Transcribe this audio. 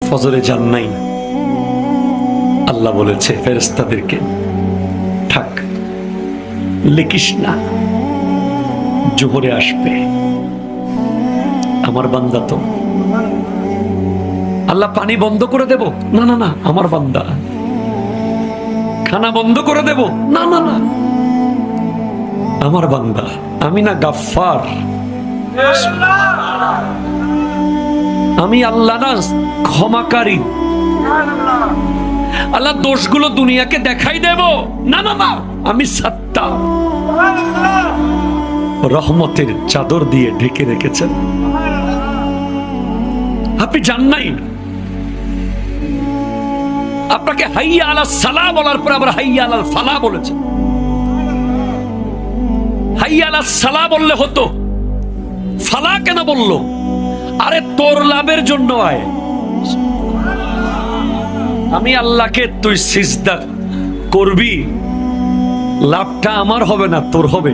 ফজরে যান নাই, আল্লাহ বলেছে ফেরেশতাদেরকে, থাক লিখিস না, জোহরে আসবে। আমার বান্দা তো, আল্লাহ পানি বন্ধ করে দেব, না না না, আমার বান্দা। খানা বন্ধ করে দেব, না না না, আমার বান্দা। আমি না গাফফার, আমি আল্লাহ না ক্ষমাকারী। আল্লাহ দোষগুলো দুনিয়াকে দেখাই দেব, না না না, আমি সত্তা। রহমতের চাদর দিয়ে ঢেকে রেখেছেন। আপনি জান নাই, আপনাকে হাইয়া আলা সালাহ বলার পর আবার হাইয়া আলাল ফালাহ বলেছেন। হাইয়া আলা সালাহ বললে হতো, ফালাহ কেন বললো? আরে তোর লাভের জন্য আয়। আমি আল্লাহকে তুই সিজদা করবি, লাভটা আমার হবে না, তোর হবে।